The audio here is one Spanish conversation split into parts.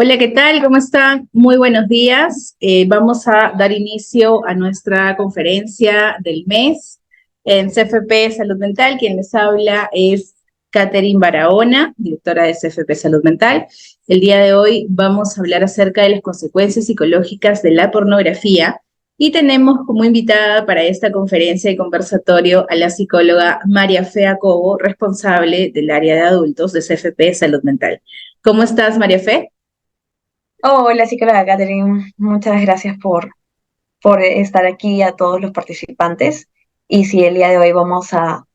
Hola, ¿qué tal? ¿Cómo están? Muy buenos días. Vamos a dar inicio a nuestra conferencia del mes en CFP Salud Mental. Quien les habla es Catherine Barahona, directora de CFP Salud Mental. El día de hoy vamos a hablar acerca de las consecuencias psicológicas de la pornografía y tenemos como invitada para esta conferencia y conversatorio a la psicóloga María Fe Cobo, responsable del área de adultos de CFP Salud Mental. ¿Cómo estás, María Fe? Hola, psicóloga Catherine, muchas gracias por estar aquí a todos los participantes. Y sí, el día de hoy vamos a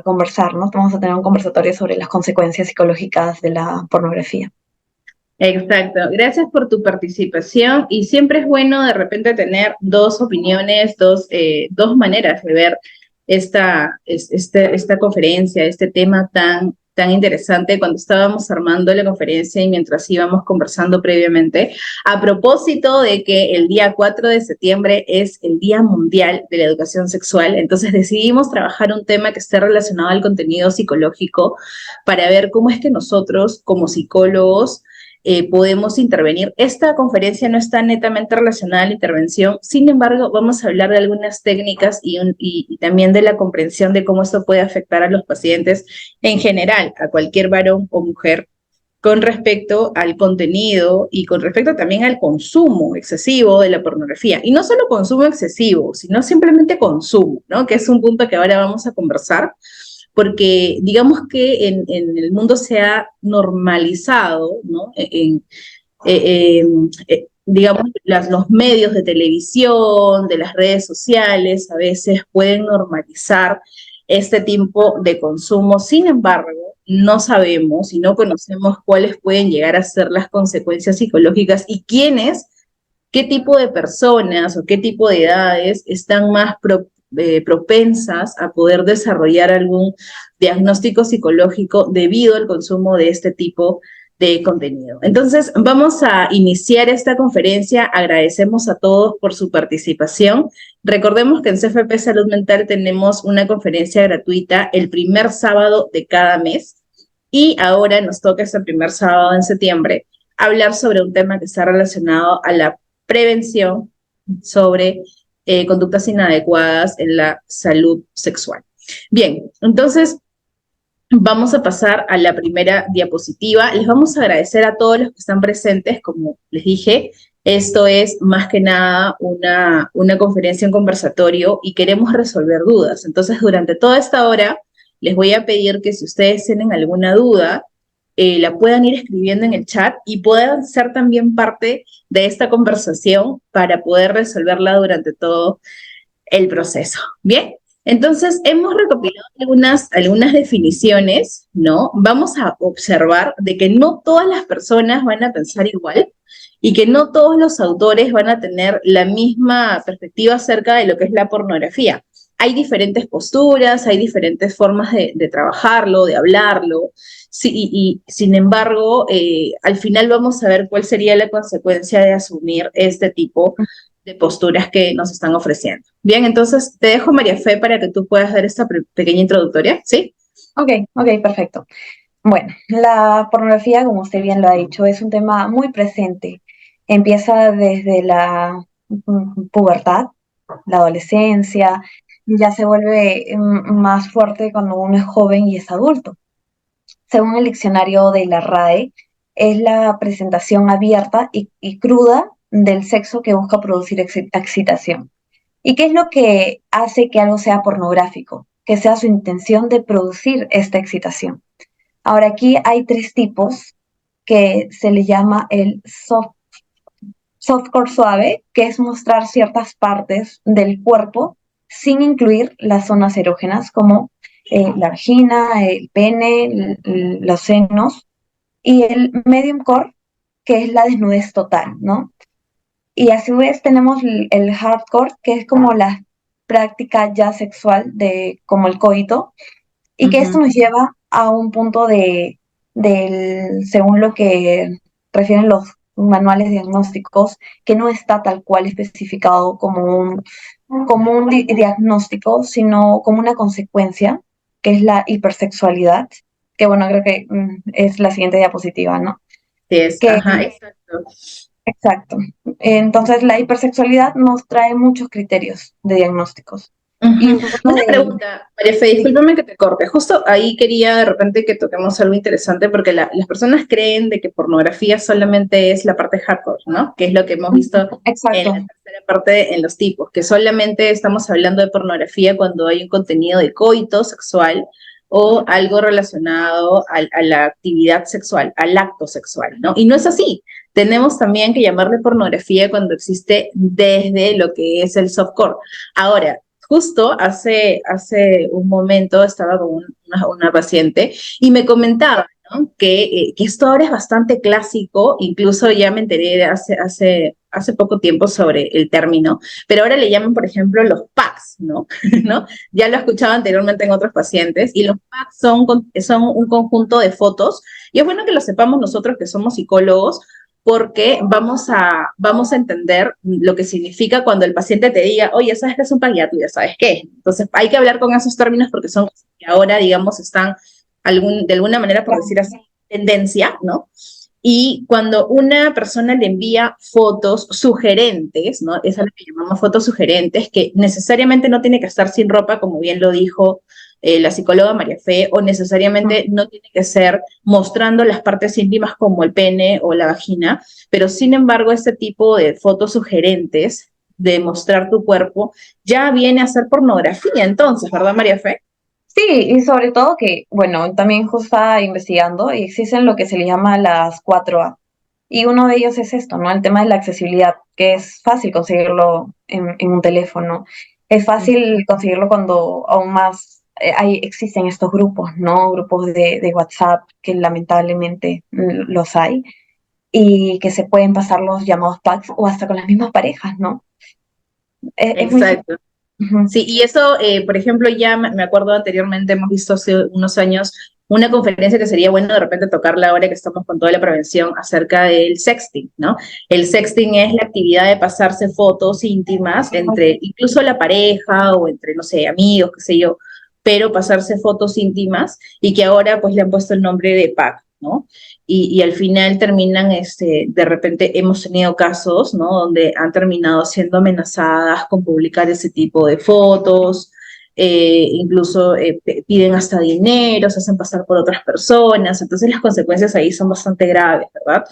conversar, ¿no? Vamos a tener un conversatorio sobre las consecuencias psicológicas de la pornografía. Exacto, gracias por tu participación y siempre es bueno de repente tener dos opiniones, dos maneras de ver esta conferencia, este tema tan interesante cuando estábamos armando la conferencia y mientras íbamos conversando previamente, a propósito de que el día 4 de septiembre es el Día Mundial de la Educación Sexual, entonces decidimos trabajar un tema que esté relacionado al contenido psicológico para ver cómo es que nosotros como psicólogos podemos intervenir. Esta conferencia no está netamente relacionada a la intervención, sin embargo, vamos a hablar de algunas técnicas y también de la comprensión de cómo esto puede afectar a los pacientes en general, a cualquier varón o mujer, con respecto al contenido y con respecto también al consumo excesivo de la pornografía. Y no solo consumo excesivo, sino simplemente consumo, ¿no? Que es un punto que ahora vamos a conversar porque digamos que en el mundo se ha normalizado, ¿no? Digamos, los medios de televisión, de las redes sociales, a veces pueden normalizar este tipo de consumo. Sin embargo, no sabemos y no conocemos cuáles pueden llegar a ser las consecuencias psicológicas y qué tipo de personas o qué tipo de edades están más propensas a poder desarrollar algún diagnóstico psicológico debido al consumo de este tipo de contenido. Entonces, vamos a iniciar esta conferencia. Agradecemos a todos por su participación. Recordemos que en CFP Salud Mental tenemos una conferencia gratuita el primer sábado de cada mes y ahora nos toca este primer sábado en septiembre hablar sobre un tema que está relacionado a la prevención sobre conductas inadecuadas en la salud sexual. Bien, entonces vamos a pasar a la primera diapositiva. Les vamos a agradecer a todos los que están presentes, como les dije. Esto es más que nada una conferencia, un conversatorio y queremos resolver dudas. Entonces, durante toda esta hora, les voy a pedir que si ustedes tienen alguna duda, la puedan ir escribiendo en el chat y puedan ser también parte de esta conversación para poder resolverla durante todo el proceso. Bien, entonces hemos recopilado algunas definiciones, ¿no? Vamos a observar de que no todas las personas van a pensar igual y que no todos los autores van a tener la misma perspectiva acerca de lo que es la pornografía. Hay diferentes posturas, hay diferentes formas de trabajarlo, de hablarlo, sí, sin embargo, al final vamos a ver cuál sería la consecuencia de asumir este tipo de posturas que nos están ofreciendo. Bien, entonces te dejo, María Fe, para que tú puedas dar esta pequeña introductoria, ¿sí? Ok, ok, perfecto. Bueno, la pornografía, como usted bien lo ha dicho, es un tema muy presente. Empieza desde la pubertad, la adolescencia, ya se vuelve más fuerte cuando uno es joven y es adulto. Según el diccionario de la RAE, es la presentación abierta y cruda del sexo que busca producir excitación. ¿Y qué es lo que hace que algo sea pornográfico? Que sea su intención de producir esta excitación. Ahora, aquí hay tres tipos que se le llama el softcore suave, que es mostrar ciertas partes del cuerpo sin incluir las zonas erógenas como la vagina, el pene, los senos, y el medium core, que es la desnudez total, ¿no? Y a su vez tenemos el hardcore, que es como la práctica ya sexual de como el coito, y Uh que esto -huh. nos lleva a un punto según lo que refieren los manuales diagnósticos, que no está tal cual especificado como un diagnóstico, sino como una consecuencia, que es la hipersexualidad, que bueno, creo que es la siguiente diapositiva, ¿no? que ajá, exacto. exacto. Entonces, la hipersexualidad nos trae muchos criterios de diagnósticos. Y Ujú. uno Una de ellos, pregunta, María Fe, sí, discúlpame que te corte. Justo ahí quería de repente que toquemos algo interesante porque las personas creen de que pornografía solamente es la parte hardcore, ¿no? Que es lo que hemos visto en exacto, la tercera parte en los tipos, que solamente estamos hablando de pornografía cuando hay un contenido de coito sexual o algo relacionado a la actividad sexual, al acto sexual, ¿no? Y no es así. Tenemos también que llamarle pornografía cuando existe desde lo que es el softcore. Ahora, justo hace un momento estaba con una paciente y me comentaba, ¿no? Que esto ahora es bastante clásico, incluso ya me enteré de hace poco tiempo sobre el término, pero ahora le llaman, por ejemplo, los packs, ¿no? ¿No? Ya lo he escuchado anteriormente en otros pacientes, y los packs son un conjunto de fotos, y es bueno que lo sepamos nosotros que somos psicólogos, porque vamos a entender lo que significa cuando el paciente te diga, oye, ¿sabes qué es un pack? Ya tú ya sabes qué. Entonces, hay que hablar con esos términos porque son cosas que ahora, digamos, están de alguna manera, por claro. decir así, tendencia, ¿no? Y cuando una persona le envía fotos sugerentes, ¿no? Es a lo que llamamos fotos sugerentes, que necesariamente no tiene que estar sin ropa, como bien lo dijo la psicóloga María Fe, o necesariamente no tiene que ser mostrando las partes íntimas como el pene o la vagina, pero sin embargo este tipo de fotos sugerentes de mostrar tu cuerpo ya viene a ser pornografía entonces, ¿verdad María Fe? Sí, y sobre todo que, bueno, también justo estaba investigando y existen lo que se le llama las 4A. Y uno de ellos es esto, ¿no? El tema de la accesibilidad, que es fácil conseguirlo en un teléfono. Es fácil conseguirlo cuando aún más existen estos grupos, ¿no? Grupos de WhatsApp que lamentablemente los hay y que se pueden pasar los llamados packs o hasta con las mismas parejas, ¿no? Es muy simple. Exacto. Sí, y eso, por ejemplo, ya me acuerdo anteriormente, hemos visto hace unos años una conferencia que sería bueno de repente tocarla ahora que estamos con toda la prevención acerca del sexting, ¿no? El sexting es la actividad de pasarse fotos íntimas entre incluso la pareja o entre, no sé, amigos, qué sé yo, pero pasarse fotos íntimas y que ahora pues le han puesto el nombre de pack, ¿no? Y al final terminan, de repente hemos tenido casos, ¿no? Donde han terminado siendo amenazadas con publicar ese tipo de fotos, incluso piden hasta dinero, se hacen pasar por otras personas, entonces las consecuencias ahí son bastante graves, ¿verdad?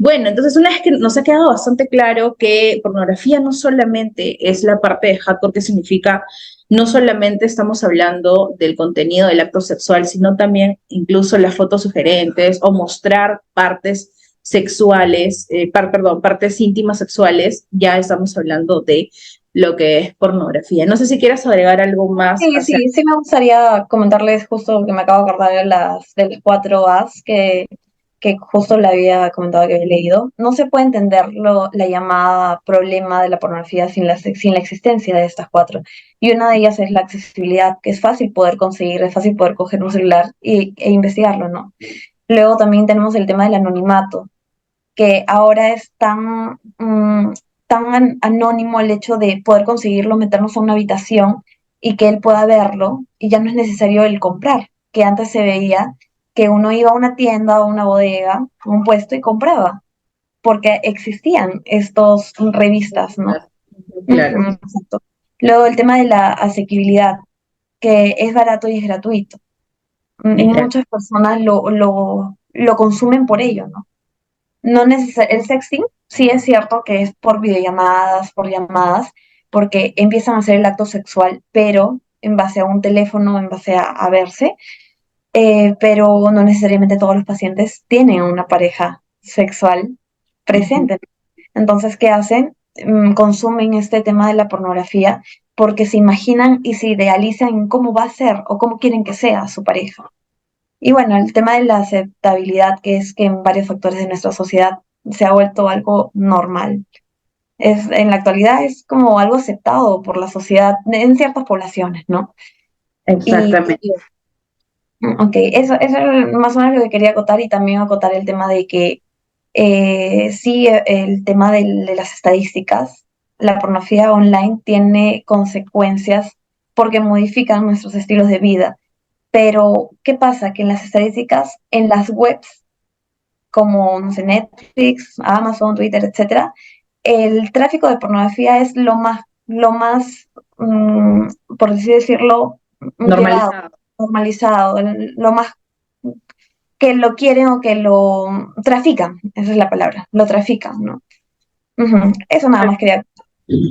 Bueno, entonces una vez que nos ha quedado bastante claro que pornografía no solamente es la parte de hardcore que significa, no solamente estamos hablando del contenido del acto sexual, sino también incluso las fotos sugerentes o mostrar partes sexuales, perdón, partes íntimas sexuales, ya estamos hablando de lo que es pornografía. No sé si quieras agregar algo más Sí, hacia... sí, sí me gustaría comentarles justo que me acabo de acordar de las 4As que justo le había comentado que había leído. No se puede entender la llamada problema de la pornografía sin la existencia de estas cuatro. Y una de ellas es la accesibilidad, que es fácil poder conseguir, es fácil poder coger un celular e investigarlo, ¿no? Luego también tenemos el tema del anonimato, que ahora es tan anónimo el hecho de poder conseguirlo, meternos a una habitación y que él pueda verlo y ya no es necesario el comprar, que antes se veía que uno iba a una tienda, a una bodega, a un puesto y compraba, porque existían estos revistas, ¿no? Claro, Exacto. Luego el tema de la asequibilidad, que es barato y es gratuito. Y exacto. muchas personas lo consumen por ello, ¿no? No el sexting sí es cierto que es por videollamadas, por llamadas, porque empiezan a hacer el acto sexual, pero en base a un teléfono, en base a verse, pero no necesariamente todos los pacientes tienen una pareja sexual presente. Entonces, ¿qué hacen? Consumen este tema de la pornografía porque se imaginan y se idealizan cómo va a ser o cómo quieren que sea su pareja. Y bueno, el tema de la aceptabilidad, que es que en varios factores de nuestra sociedad se ha vuelto algo normal. En la actualidad es como algo aceptado por la sociedad en ciertas poblaciones, ¿no? Y, Exactamente. ok, eso es más o menos lo que quería acotar y también acotar el tema de que sí, el tema de las estadísticas, la pornografía online tiene consecuencias porque modifican nuestros estilos de vida. Pero, ¿qué pasa? Que en las estadísticas, en las webs, como, no sé, Netflix, Amazon, Twitter, etcétera, el tráfico de pornografía es lo más, por así decirlo, llevado, Normalizado. normalizado, lo más que lo quieren o que lo trafican, esa es la palabra, lo trafican, ¿no? Ujú. Eso nada más quería.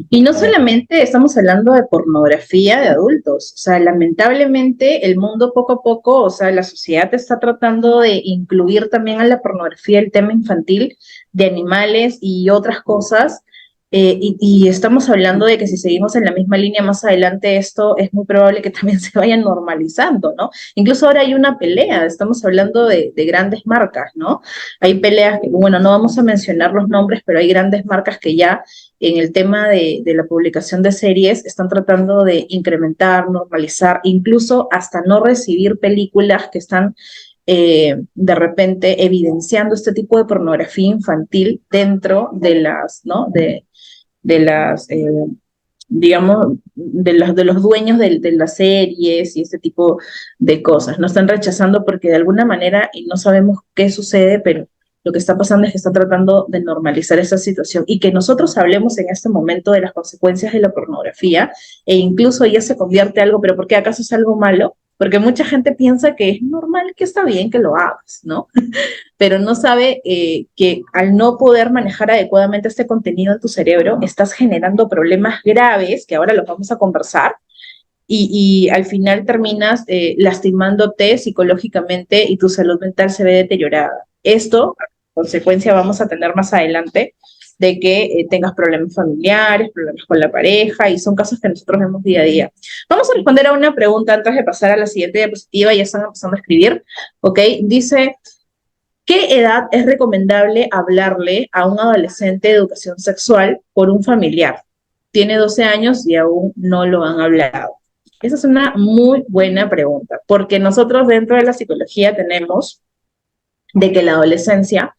Y no solamente estamos hablando de pornografía de adultos, o sea, lamentablemente el mundo poco a poco, o sea, la sociedad está tratando de incluir también a la pornografía el tema infantil de animales y otras cosas, y estamos hablando de que si seguimos en la misma línea más adelante, esto es muy probable que también se vaya normalizando, ¿no? Incluso ahora hay una pelea, estamos hablando de grandes marcas, ¿no? Hay peleas que, bueno, no vamos a mencionar los nombres, pero hay grandes marcas que ya en el tema de la publicación de series están tratando de incrementar, normalizar, incluso hasta no recibir películas que están de repente evidenciando este tipo de pornografía infantil dentro de las, ¿no? De las, digamos, de los dueños de las series y este tipo de cosas. No están rechazando porque de alguna manera, y no sabemos qué sucede, pero lo que está pasando es que están tratando de normalizar esa situación y que nosotros hablemos en este momento de las consecuencias de la pornografía e incluso ya se convierte en algo, pero ¿por qué acaso es algo malo? Porque mucha gente piensa que es normal, que está bien que lo hagas, ¿no? Pero no sabe que al no poder manejar adecuadamente este contenido en tu cerebro, estás generando problemas graves, que ahora los vamos a conversar, y al final terminas lastimándote psicológicamente y tu salud mental se ve deteriorada. Esto, a consecuencia, vamos a tener más adelante de que tengas problemas familiares, problemas con la pareja, y son casos que nosotros vemos día a día. Vamos a responder a una pregunta antes de pasar a la siguiente diapositiva, ya están empezando a escribir, ¿ok? Dice, ¿qué edad es recomendable hablarle a un adolescente de educación sexual por un familiar? Tiene 12 años y aún no lo han hablado. Esa es una muy buena pregunta, porque nosotros dentro de la psicología tenemos de que la adolescencia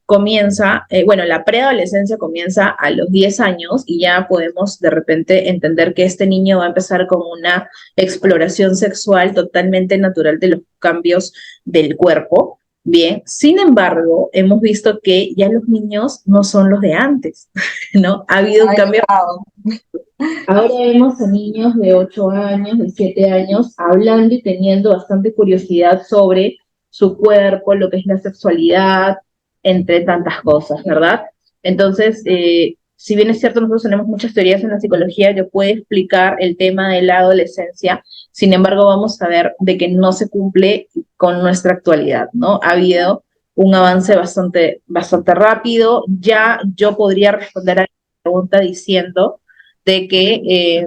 comienza, bueno, la preadolescencia comienza a los 10 años y ya podemos de repente entender que este niño va a empezar con una exploración sexual totalmente natural de los cambios del cuerpo. Bien, sin embargo, hemos visto que ya los niños no son los de antes, ¿no? Ha habido un Ay, cambio. wow. Ahora vemos a niños de 8 años, de 7 años, hablando y teniendo bastante curiosidad sobre su cuerpo, lo que es la sexualidad, entre tantas cosas, ¿verdad? Entonces, si bien es cierto, nosotros tenemos muchas teorías en la psicología que puede explicar el tema de la adolescencia, sin embargo, vamos a ver de que no se cumple con nuestra actualidad, ¿no? Ha habido un avance bastante rápido. Ya yo podría responder a la pregunta diciendo de que, eh,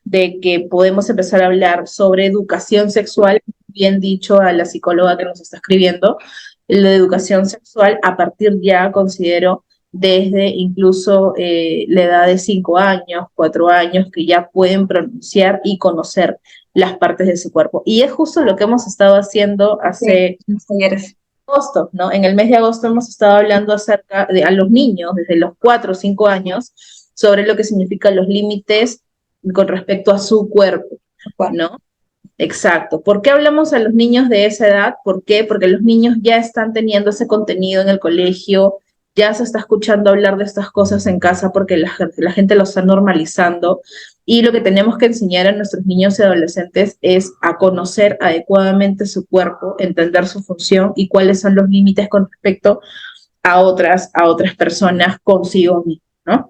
de que podemos empezar a hablar sobre educación sexual, bien dicho a la psicóloga que nos está escribiendo, la educación sexual a partir ya, considero, desde incluso la edad de 5 años, 4 años, que ya pueden pronunciar y conocer las partes de su cuerpo. Y es justo lo que hemos estado haciendo Sí, hace los talleres. agosto, ¿no? En el mes de agosto hemos estado hablando acerca de a los niños desde los 4 o 5 años sobre lo que significan los límites con respecto a su cuerpo, Bueno, ¿no? Exacto. ¿Por qué hablamos a los niños de esa edad? ¿Por qué? Porque los niños ya están teniendo ese contenido en el colegio, ya se está escuchando hablar de estas cosas en casa porque la gente lo está normalizando. Y lo que tenemos que enseñar a nuestros niños y adolescentes es a conocer adecuadamente su cuerpo, entender su función y cuáles son los límites con respecto a otras personas consigo mismo, ¿no?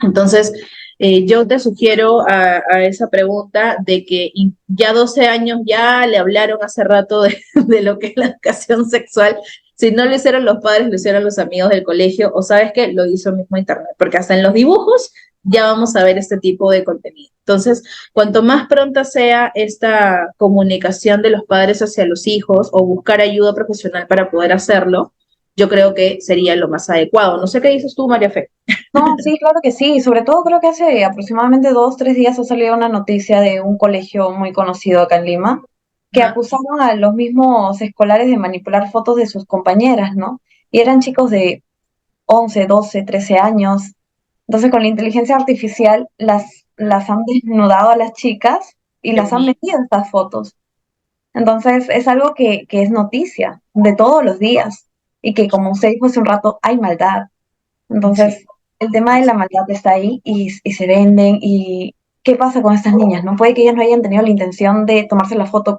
Entonces, yo te sugiero a esa pregunta de que ya 12 años ya le hablaron hace rato de lo que es la educación sexual. Si no lo hicieron los padres, lo hicieron los amigos del colegio, o sabes qué, lo hizo mismo Internet, porque hasta en los dibujos ya vamos a ver este tipo de contenido. Entonces, cuanto más pronta sea esta comunicación de los padres hacia los hijos o buscar ayuda profesional para poder hacerlo, yo creo que sería lo más adecuado. No sé qué dices tú, María Fe. no, sí, claro que sí. Sobre todo creo que hace aproximadamente 2, 3 días ha salido una noticia de un colegio muy conocido acá en Lima que Ajá. acusaron a los mismos escolares de manipular fotos de sus compañeras, ¿no? Y eran chicos de 11, 12, 13 años. Entonces con la inteligencia artificial las han desnudado a las chicas y Dios las han mío. metido en estas fotos. Entonces es algo que es noticia de todos los días. y que, como usted dijo hace un rato, hay maldad. Sí, Entonces, el tema de la maldad está ahí y se venden. ¿Y qué pasa con estas niñas? No puede que ellas no hayan tenido la intención de tomarse la foto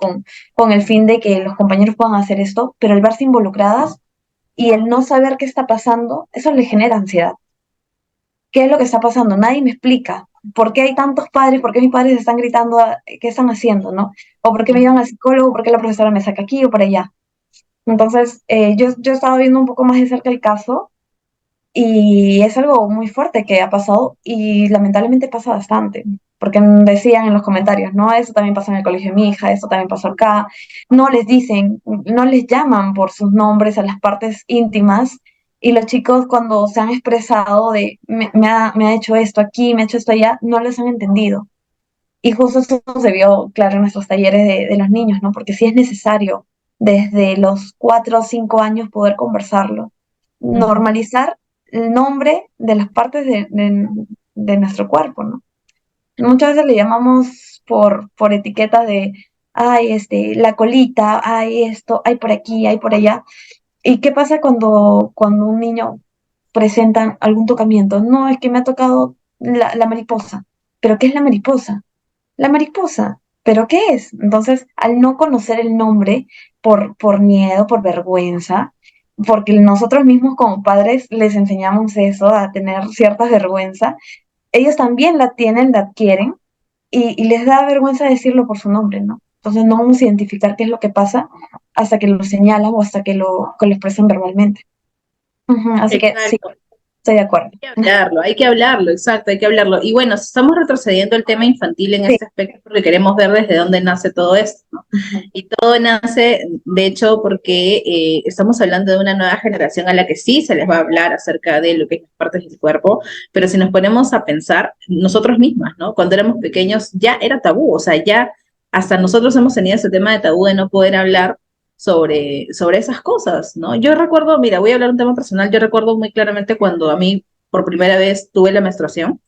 con el fin de que los compañeros puedan hacer esto, pero el verse involucradas y el no saber qué está pasando, eso les genera ansiedad. ¿Qué es lo que está pasando? Nadie me explica. ¿Por qué hay tantos padres? ¿Por qué mis padres están gritando? ¿Qué están haciendo? ¿No? ¿O por qué me llevan al psicólogo? ¿Por qué la profesora me saca aquí o por allá? Entonces, yo estaba viendo un poco más de cerca el caso y es algo muy fuerte que ha pasado y lamentablemente pasa bastante, porque decían en los comentarios, no, eso también pasa en el colegio de mi hija, eso también pasó acá, no les dicen, no les llaman por sus nombres a las partes íntimas y los chicos cuando se han expresado de me ha hecho esto aquí, me ha hecho esto allá, no les han entendido. Y justo eso se vio claro en nuestros talleres de los niños, ¿no? Porque sí es necesario desde los 4 o 5 años poder conversarlo, ujú, normalizar el nombre de las partes de nuestro cuerpo, ¿no? Muchas veces le llamamos por etiquetas de, ay, la colita, ay, esto, ay, por aquí, ay, por allá. ¿Y qué pasa cuando un niño presenta algún tocamiento? No, es que me ha tocado la mariposa. ¿Pero qué es la mariposa? La mariposa. ¿Pero qué es? Entonces, al no conocer el nombre por miedo, por vergüenza, porque nosotros mismos como padres les enseñamos eso, a tener cierta vergüenza, ellos también la tienen, la adquieren y les da vergüenza decirlo por su nombre, ¿no? Entonces no vamos a identificar qué es lo que pasa hasta que lo señalan o hasta que lo expresan verbalmente. Así que sí, exacto. estoy de acuerdo. Hay que hablarlo, exacto, hay que hablarlo. Y bueno, estamos retrocediendo el tema infantil en Sí. este aspecto porque queremos ver desde dónde nace todo esto, ¿no? Ujú. Y todo nace, de hecho, porque estamos hablando de una nueva generación a la que sí se les va a hablar acerca de lo que es las partes del cuerpo, pero si nos ponemos a pensar nosotros mismas, ¿no? Cuando éramos pequeños ya era tabú, o sea, ya hasta nosotros hemos tenido ese tema de tabú de no poder hablar sobre esas cosas, ¿no? Yo recuerdo, mira, voy a hablar un tema personal, yo recuerdo muy claramente cuando a mí por primera vez tuve la menstruación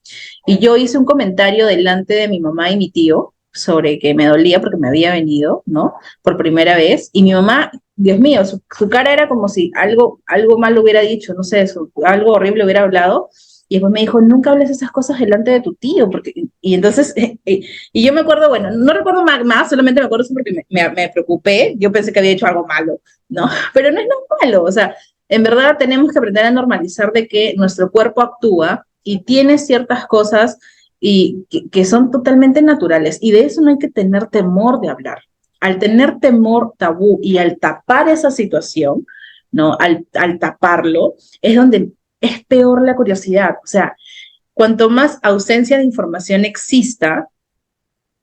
y yo hice un comentario delante de mi mamá y mi tío sobre que me dolía porque me había venido, ¿no? Por primera vez. Y mi mamá, Dios mío, su cara era como si algo mal hubiera dicho, no sé, algo horrible hubiera hablado. Y después me dijo, nunca hables esas cosas delante de tu tío, porque, y entonces, y yo me acuerdo, bueno, no recuerdo más, solamente me acuerdo eso porque me preocupé, yo pensé que había hecho algo malo, ¿no? Pero no es nada malo, o sea, en verdad tenemos que aprender a normalizar de que nuestro cuerpo actúa y tiene ciertas cosas y que son totalmente naturales y de eso no hay que tener temor de hablar. Al tener temor, tabú y al tapar esa situación, ¿no? Al taparlo, es donde es peor la curiosidad. O sea, cuanto más ausencia de información exista,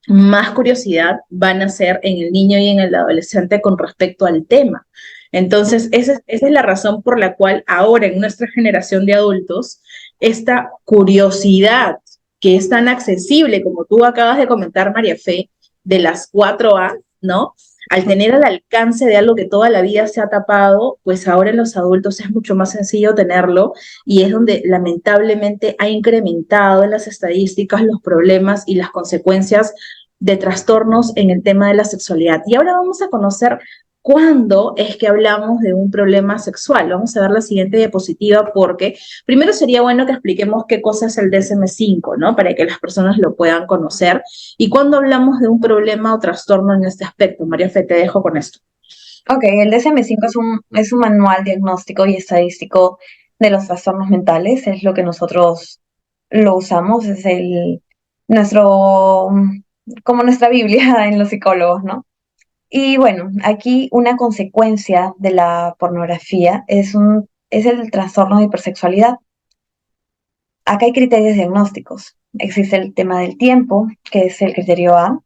más curiosidad van a ser en el niño y en el adolescente con respecto al tema. Entonces, esa es la razón por la cual ahora en nuestra generación de adultos, esta curiosidad que es tan accesible, como tú acabas de comentar, María Fe, de las 4A, ¿no? Al tener al alcance de algo que toda la vida se ha tapado, pues ahora en los adultos es mucho más sencillo tenerlo y es donde lamentablemente ha incrementado en las estadísticas los problemas y las consecuencias de trastornos en el tema de la sexualidad. Y ahora vamos a conocer cuándo es que hablamos de un problema sexual. Vamos a ver la siguiente diapositiva porque primero sería bueno que expliquemos qué cosa es el DSM-5, ¿no? Para que las personas lo puedan conocer. Y cuándo hablamos de un problema o trastorno en este aspecto. María Fe, te dejo con esto. Ok, el DSM-5 es un manual diagnóstico y estadístico de los trastornos mentales, es lo que nosotros lo usamos, es nuestro, como nuestra Biblia en los psicólogos, ¿no? Y bueno, aquí una consecuencia de la pornografía es el trastorno de hipersexualidad. Acá hay criterios diagnósticos. Existe el tema del tiempo, que es el criterio A,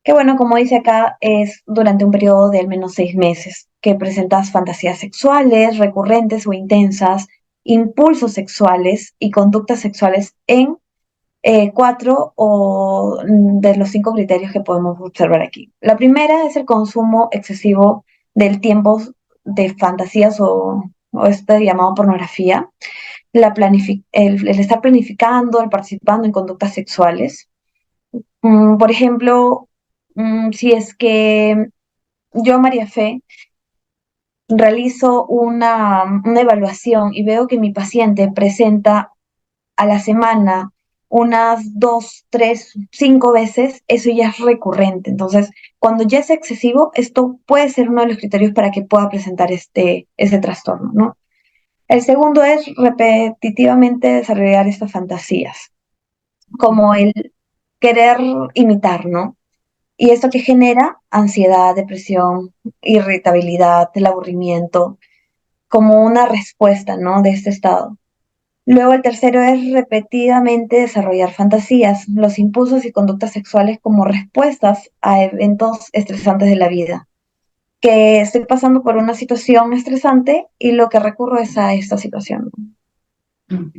que bueno, como dice acá, es durante un periodo de al menos 6 meses, que presentas fantasías sexuales recurrentes o intensas, impulsos sexuales y conductas sexuales en 4 de los 5 criterios que podemos observar aquí. La primera es el consumo excesivo del tiempo de fantasías o este llamado pornografía, el estar planificando, el participando en conductas sexuales. Por ejemplo, si es que yo, María Fe, realizo una evaluación y veo que mi paciente presenta a la semana unas 2, 3, 5 veces, eso ya es recurrente. Entonces, cuando ya es excesivo, esto puede ser uno de los criterios para que pueda presentar ese trastorno, ¿no? El segundo es repetitivamente desarrollar estas fantasías, como el querer imitar, ¿no? Y esto que genera ansiedad, depresión, irritabilidad, el aburrimiento, como una respuesta, ¿no? De este estado. Luego el tercero es repetidamente desarrollar fantasías, los impulsos y conductas sexuales como respuestas a eventos estresantes de la vida. Que estoy pasando por una situación estresante y lo que recurro es a esta situación, ¿no?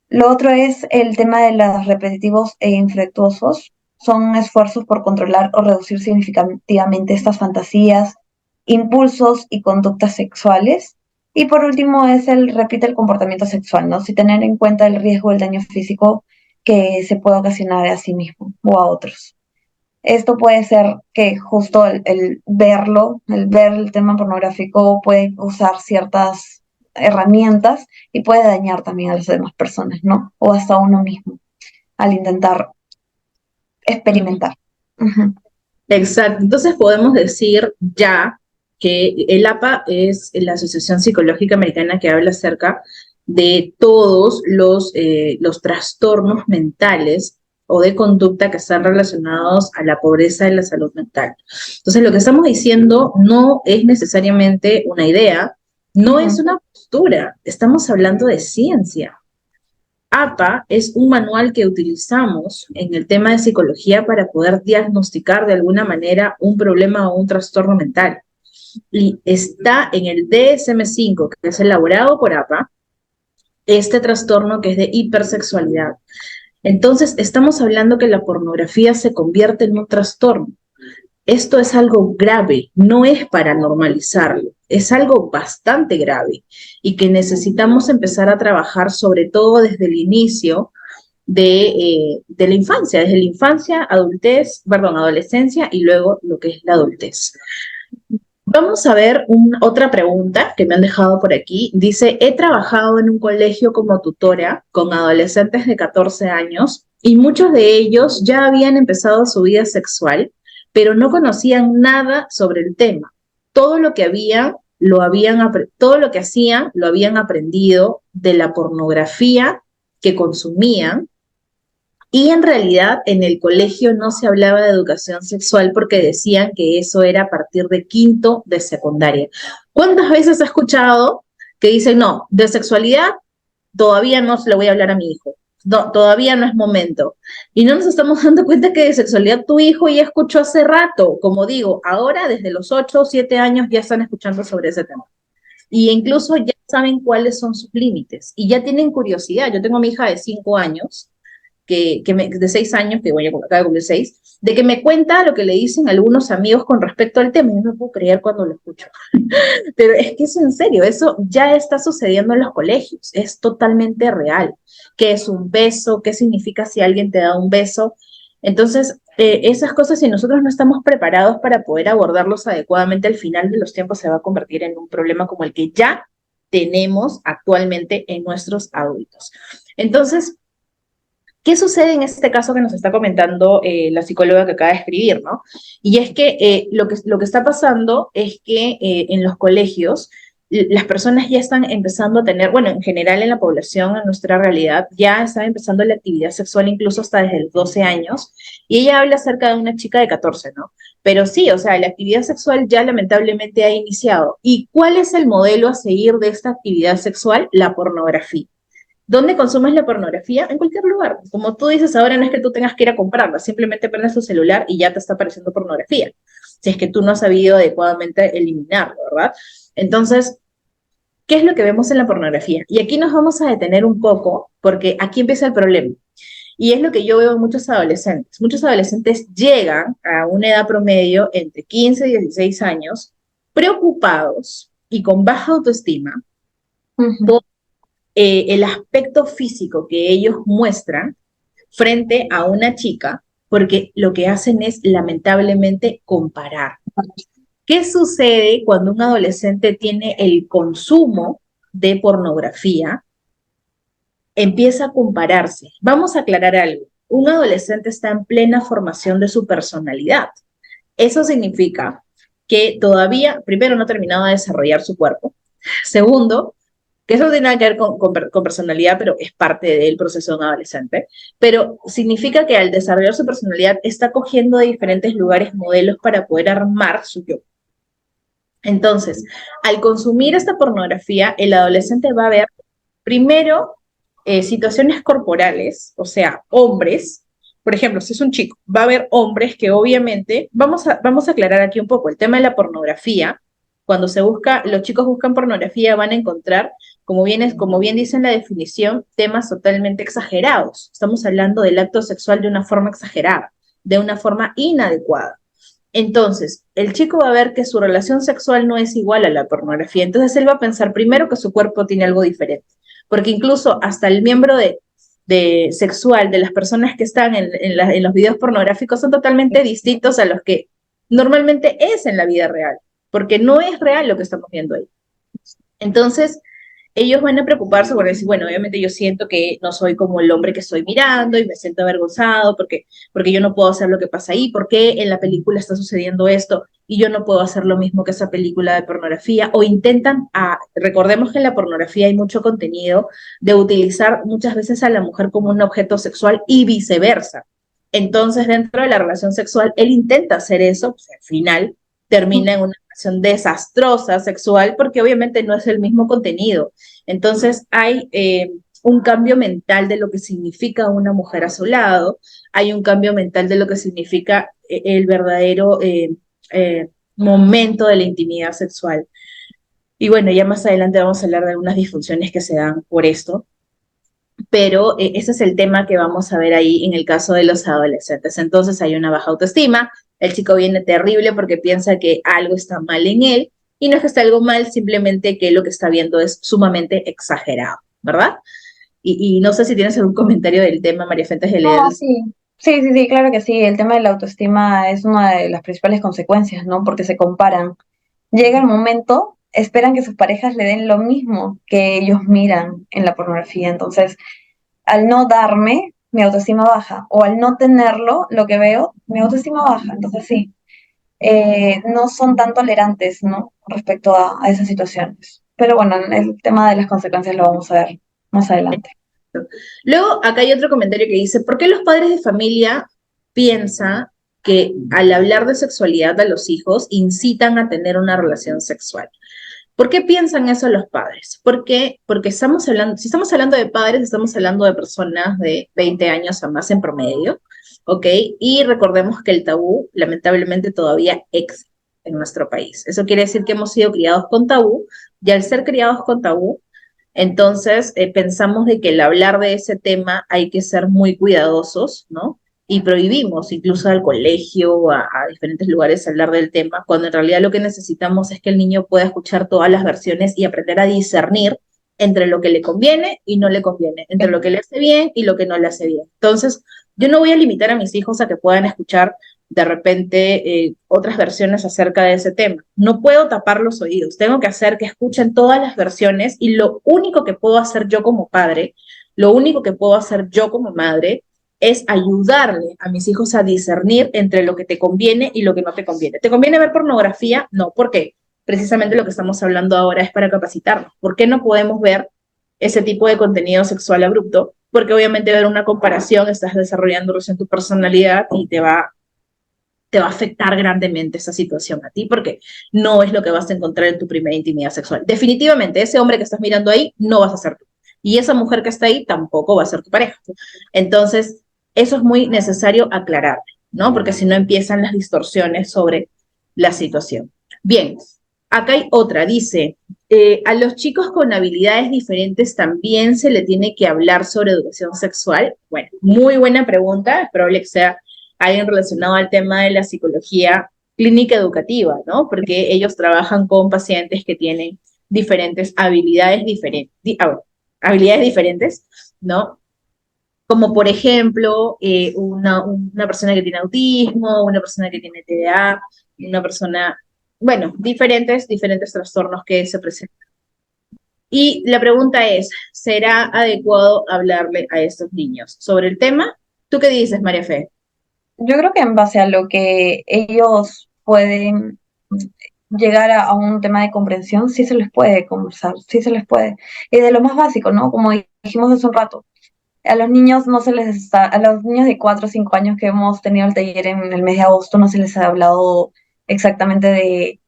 Lo otro es el tema de los repetitivos e infructuosos. Son esfuerzos por controlar o reducir significativamente estas fantasías, impulsos y conductas sexuales. Y por último es repite el comportamiento sexual, ¿no? Sin tener en cuenta el riesgo del daño físico que se puede ocasionar a sí mismo o a otros. Esto puede ser que justo el verlo, el ver el tema pornográfico puede usar ciertas herramientas y puede dañar también a las demás personas, ¿no? O hasta a uno mismo al intentar experimentar. Ujú. Exacto. Entonces podemos decir ya que el APA es la Asociación Psicológica Americana que habla acerca de todos los trastornos mentales o de conducta que están relacionados a la pobreza y la salud mental. Entonces lo que estamos diciendo no es necesariamente una idea, no es Ujú. una postura, estamos hablando de ciencia. APA es un manual que utilizamos en el tema de psicología para poder diagnosticar de alguna manera un problema o un trastorno mental. Y está en el DSM-5, que es elaborado por APA, este trastorno que es de hipersexualidad. Entonces, estamos hablando que la pornografía se convierte en un trastorno. Esto es algo grave, no es para normalizarlo, es algo bastante grave y que necesitamos empezar a trabajar sobre todo desde el inicio de la infancia, desde la infancia, adultez, perdón, adolescencia y luego lo que es la adultez. Vamos a ver otra pregunta que me han dejado por aquí. Dice, he trabajado en un colegio como tutora con adolescentes de 14 años y muchos de ellos ya habían empezado su vida sexual, pero no conocían nada sobre el tema. Todo lo que todo lo que hacían lo habían aprendido de la pornografía que consumían y en realidad en el colegio no se hablaba de educación sexual porque decían que eso era a partir de quinto de secundaria. ¿Cuántas veces has escuchado que dicen, no, de sexualidad todavía no se lo voy a hablar a mi hijo? No, todavía no es momento. Y no nos estamos dando cuenta que de sexualidad tu hijo ya escuchó hace rato. Como digo, ahora desde los 8 o 7 años ya están escuchando sobre ese tema. Y incluso ya saben cuáles son sus límites y ya tienen curiosidad. Yo tengo a mi hija de 5 años de 6 años, que voy a acaba de cumplir 6, de que me cuenta lo que le dicen algunos amigos con respecto al tema, y no me puedo creer cuando lo escucho. Pero es que es en serio, eso ya está sucediendo en los colegios, es totalmente real. ¿Qué es un beso? ¿Qué significa si alguien te da un beso? Entonces, esas cosas, si nosotros no estamos preparados para poder abordarlos adecuadamente, al final de los tiempos se va a convertir en un problema como el que ya tenemos actualmente en nuestros adultos. Entonces, ¿qué sucede en este caso que nos está comentando la psicóloga que acaba de escribir, ¿no? Y es que, lo que está pasando es que en los colegios las personas ya están empezando a tener, bueno, en general en la población, en nuestra realidad, ya está empezando la actividad sexual incluso hasta desde los 12 años, y ella habla acerca de una chica de 14, ¿no? Pero sí, o sea, la actividad sexual ya lamentablemente ha iniciado. ¿Y cuál es el modelo a seguir de esta actividad sexual? La pornografía. ¿Dónde consumes la pornografía? En cualquier lugar. Como tú dices, ahora no es que tú tengas que ir a comprarla, simplemente prendes tu celular y ya te está apareciendo pornografía. Si es que tú no has sabido adecuadamente eliminarlo, ¿verdad? Entonces, ¿qué es lo que vemos en la pornografía? Y aquí nos vamos a detener un poco, porque aquí empieza el problema. Y es lo que yo veo en muchos adolescentes. Muchos adolescentes llegan a una edad promedio entre 15 y 16 años, preocupados y con baja autoestima Ujú. por el aspecto físico que ellos muestran frente a una chica, porque lo que hacen es lamentablemente comparar. ¿Qué sucede cuando un adolescente tiene el consumo de pornografía? Empieza a compararse. Vamos a aclarar algo. Un adolescente está en plena formación de su personalidad. Eso significa que todavía, primero, no ha terminado de desarrollar su cuerpo. Segundo, que eso no tiene nada que ver con personalidad, pero es parte del proceso de un adolescente. Pero significa que al desarrollar su personalidad está cogiendo de diferentes lugares modelos para poder armar su yo. Entonces, al consumir esta pornografía, el adolescente va a ver primero situaciones corporales, o sea, hombres. Por ejemplo, si es un chico, va a haber hombres que obviamente, vamos a aclarar aquí un poco el tema de la pornografía. Cuando se busca, los chicos buscan pornografía, van a encontrar, como bien dice en la definición, temas totalmente exagerados. Estamos hablando del acto sexual de una forma exagerada, de una forma inadecuada. Entonces, el chico va a ver que su relación sexual no es igual a la pornografía. Entonces, él va a pensar primero que su cuerpo tiene algo diferente. Porque incluso hasta el miembro de sexual de las personas que están en los videos pornográficos son totalmente distintos a los que normalmente es en la vida real. Porque no es real lo que estamos viendo ahí. Entonces, ellos van a preocuparse por decir, bueno, obviamente yo siento que no soy como el hombre que estoy mirando y me siento avergonzado porque yo no puedo hacer lo que pasa ahí, porque en la película está sucediendo esto y yo no puedo hacer lo mismo que esa película de pornografía, o intentan, recordemos que en la pornografía hay mucho contenido de utilizar muchas veces a la mujer como un objeto sexual y viceversa. Entonces, dentro de la relación sexual, él intenta hacer eso, pues al final termina en una relación desastrosa sexual porque obviamente no es el mismo contenido. Entonces hay un cambio mental de lo que significa una mujer a su lado, hay un cambio mental de lo que significa el verdadero momento de la intimidad sexual. Y bueno, ya más adelante vamos a hablar de algunas disfunciones que se dan por esto, pero ese es el tema que vamos a ver ahí en el caso de los adolescentes. Entonces hay una baja autoestima, el chico viene terrible porque piensa que algo está mal en él, y no es que esté algo mal, simplemente que lo que está viendo es sumamente exagerado, ¿verdad? Y no sé si tienes algún comentario del tema, María Fuentes, de leer. No, sí. Sí, sí, sí, claro que sí. El tema de la autoestima es una de las principales consecuencias, ¿no? Porque se comparan. Llega el momento, esperan que sus parejas le den lo mismo que ellos miran en la pornografía. Entonces, al no darme, mi autoestima baja. O al no tenerlo, lo que veo, mi autoestima baja. Entonces, sí, no son tan tolerantes, ¿no? Respecto a esas situaciones. Pero bueno, el tema de las consecuencias lo vamos a ver más adelante. Luego, acá hay otro comentario que dice, ¿por qué los padres de familia piensan que al hablar de sexualidad a los hijos incitan a tener una relación sexual? ¿Por qué piensan eso los padres? Porque estamos hablando, si estamos hablando de padres, estamos hablando de personas de 20 años a más en promedio, ¿ok? Y recordemos que el tabú lamentablemente todavía existe en nuestro país. Eso quiere decir que hemos sido criados con tabú, y al ser criados con tabú, entonces pensamos de que al hablar de ese tema hay que ser muy cuidadosos, ¿no? Y prohibimos incluso al colegio, a diferentes lugares hablar del tema, cuando en realidad lo que necesitamos es que el niño pueda escuchar todas las versiones y aprender a discernir entre lo que le conviene y no le conviene, entre lo que le hace bien y lo que no le hace bien. Entonces, yo no voy a limitar a mis hijos a que puedan escuchar de repente otras versiones acerca de ese tema. No puedo tapar los oídos, tengo que hacer que escuchen todas las versiones, y lo único que puedo hacer yo como padre, lo único que puedo hacer yo como madre, es ayudarle a mis hijos a discernir entre lo que te conviene y lo que no te conviene. ¿Te conviene ver pornografía? No, ¿por qué? Precisamente lo que estamos hablando ahora es para capacitarnos. ¿Por qué no podemos ver ese tipo de contenido sexual abrupto? Porque obviamente ver una comparación, estás desarrollando recién tu personalidad y te va a afectar grandemente esa situación a ti, porque no es lo que vas a encontrar en tu primera intimidad sexual. Definitivamente, ese hombre que estás mirando ahí no vas a ser tú. Y esa mujer que está ahí tampoco va a ser tu pareja. Entonces, eso es muy necesario aclarar, ¿no? Porque si no empiezan las distorsiones sobre la situación. Bien, acá hay otra, dice, a los chicos con habilidades diferentes también se le tiene que hablar sobre educación sexual. Bueno, muy buena pregunta, es probable que sea alguien relacionado al tema de la psicología clínica educativa, ¿no? Porque ellos trabajan con pacientes que tienen diferentes habilidades diferentes, habilidades diferentes, ¿no? Como por ejemplo, una persona que tiene autismo, una persona que tiene TDA, una persona bueno, diferentes trastornos que se presentan. Y la pregunta es, ¿será adecuado hablarle a estos niños sobre el tema? ¿Tú qué dices, María Fe? Yo creo que en base a lo que ellos pueden llegar a un tema de comprensión, sí se les puede conversar, sí se les puede. Y de lo más básico, ¿no? Como dijimos hace un rato, a los niños no se les está, a los niños de 4 o 5 años que hemos tenido el taller en el mes de agosto, no se les ha hablado exactamente de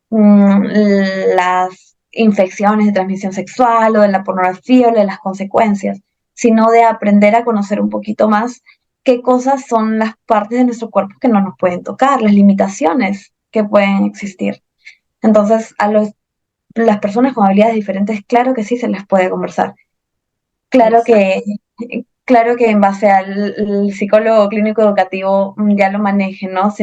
las infecciones de transmisión sexual o de la pornografía o de las consecuencias, sino de aprender a conocer un poquito más qué cosas son las partes de nuestro cuerpo que no nos pueden tocar, las limitaciones que pueden existir. Entonces, las personas con habilidades diferentes, claro que sí se les puede conversar. Claro Exacto. que, claro que en base al psicólogo clínico educativo ya lo maneje, ¿no?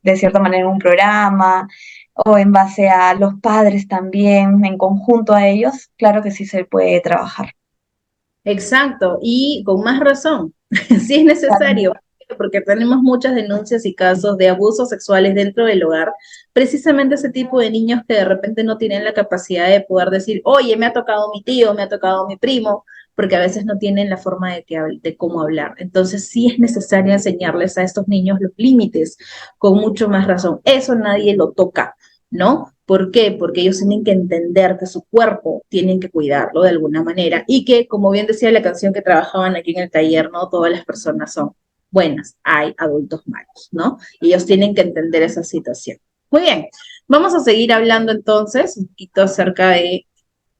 De cierta manera en un programa o en base a los padres también, en conjunto a ellos, claro que sí se puede trabajar. Exacto, y con más razón, si es Claro. necesario, porque tenemos muchas denuncias y casos de abusos sexuales dentro del hogar, precisamente ese tipo de niños que de repente no tienen la capacidad de poder decir, oye, me ha tocado mi tío, me ha tocado mi primo, porque a veces no tienen la forma de cómo hablar. Entonces sí es necesario enseñarles a estos niños los límites, con mucho más razón. Eso nadie lo toca, ¿no? ¿Por qué? Porque ellos tienen que entender que su cuerpo tienen que cuidarlo de alguna manera y que, como bien decía la canción que trabajaban aquí en el taller, no todas las personas son buenas, hay adultos malos, ¿no? Y ellos tienen que entender esa situación. Muy bien, vamos a seguir hablando entonces un poquito acerca de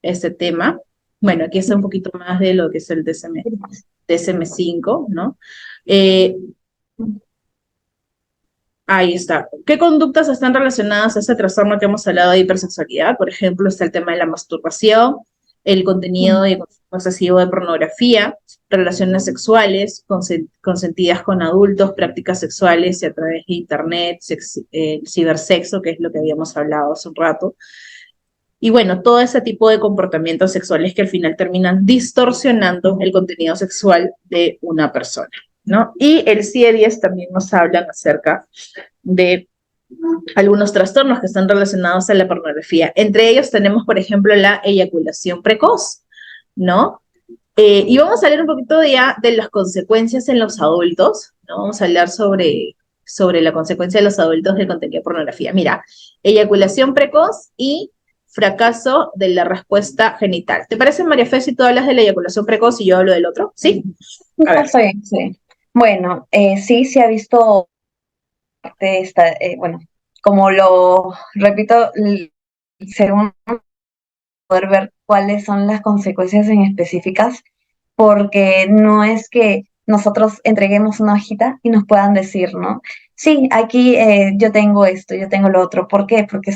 este tema. Bueno, aquí está un poquito más de lo que es el DSM-5, ¿no? Eh, Ahí está. ¿Qué conductas están relacionadas a este trastorno que hemos hablado de hipersexualidad? Por ejemplo, está el tema de la masturbación, el contenido de consumo excesivo de pornografía, relaciones sexuales consentidas con adultos, prácticas sexuales y a través de internet, cibersexo, que es lo que habíamos hablado hace un rato. Y bueno, todo ese tipo de comportamientos sexuales que al final terminan distorsionando el contenido sexual de una persona, ¿no? Y el CIE-10 también nos hablan acerca de algunos trastornos que están relacionados a la pornografía. Entre ellos tenemos, por ejemplo, la eyaculación precoz, ¿no? Y vamos a hablar un poquito ya de las consecuencias en los adultos, ¿no? Vamos a hablar sobre la consecuencia de los adultos del contenido de pornografía. Mira, eyaculación precoz y fracaso de la respuesta genital. ¿Te parece, María Fe, si tú hablas de la eyaculación precoz y yo hablo del otro? Sí. A No, ver. está bien, sí. Bueno, sí se ha visto bueno, como lo repito, según poder ver cuáles son las consecuencias en específicas, porque no es que nosotros entreguemos una hojita y nos puedan decir, ¿no? Sí, aquí yo tengo esto, yo tengo lo otro. ¿Por qué? Porque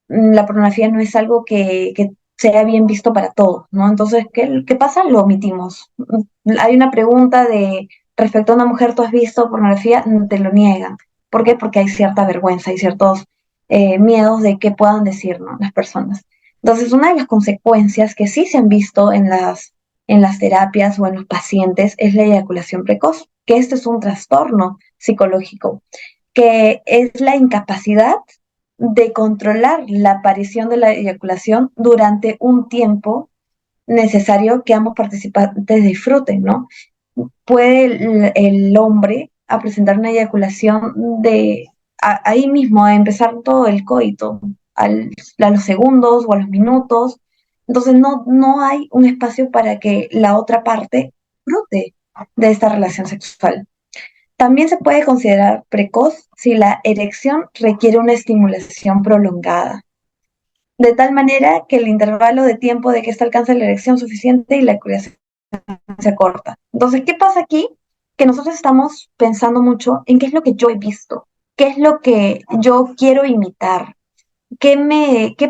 la pornografía no es algo que sea bien visto para todos, ¿no? Entonces, ¿qué pasa? Lo omitimos. Hay una pregunta de respecto a una mujer, ¿tú has visto pornografía? Te lo niegan. ¿Por qué? Porque hay cierta vergüenza, hay ciertos miedos de qué puedan decir, ¿no? Las personas. Entonces, una de las consecuencias que sí se han visto en las terapias o en los pacientes es la eyaculación precoz, que este es un trastorno psicológico, que es la incapacidad de controlar la aparición de la eyaculación durante un tiempo necesario que ambos participantes disfruten, ¿no? Puede el hombre a presentar una eyaculación ahí mismo, a empezar todo el coito, a los segundos o a los minutos. Entonces no hay un espacio para que la otra parte disfrute de esta relación sexual. También se puede considerar precoz si la erección requiere una estimulación prolongada, de tal manera que el intervalo de tiempo de que ésta alcance la erección suficiente y la eyaculación se corta. Entonces, ¿qué pasa aquí? Que nosotros estamos pensando mucho en qué es lo que yo he visto, qué es lo que yo quiero imitar, qué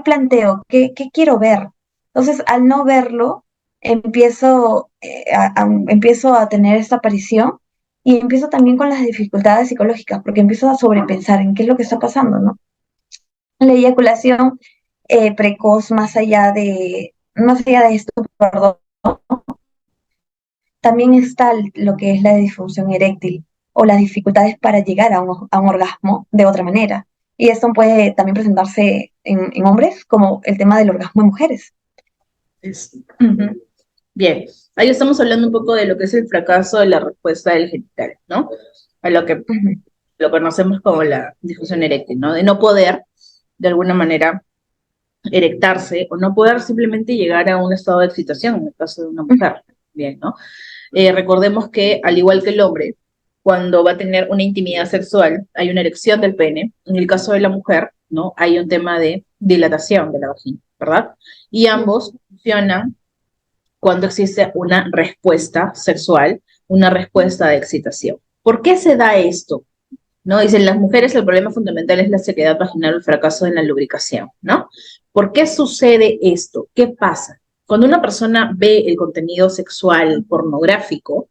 planteo, qué quiero ver. Entonces, al no verlo, empiezo a tener esta aparición y empiezo también con las dificultades psicológicas, porque empiezo a sobrepensar en qué es lo que está pasando, ¿no? La eyaculación precoz, más allá de esto, perdón, también está lo que es la disfunción eréctil o las dificultades para llegar a un orgasmo de otra manera. Y esto puede también presentarse en hombres, como el tema del orgasmo en mujeres. Ujú. Bien, ahí estamos hablando un poco de lo que es el fracaso de la respuesta del genital, ¿no? A lo que Ujú, lo conocemos como la disfunción eréctil, ¿no? De no poder, de alguna manera, erectarse o no poder simplemente llegar a un estado de excitación, en el caso de una ujú, mujer, bien, ¿no? Recordemos que, al igual que el hombre, cuando va a tener una intimidad sexual, hay una erección del pene. En el caso de la mujer, ¿no? Hay un tema de dilatación de la vagina, ¿verdad? Y ambos funcionan cuando existe una respuesta sexual, una respuesta de excitación. ¿Por qué se da esto? ¿No? Dicen las mujeres el problema fundamental es la sequedad vaginal o el fracaso en la lubricación, ¿no? ¿Por qué sucede esto? ¿Qué pasa? Cuando una persona ve el contenido sexual pornográfico,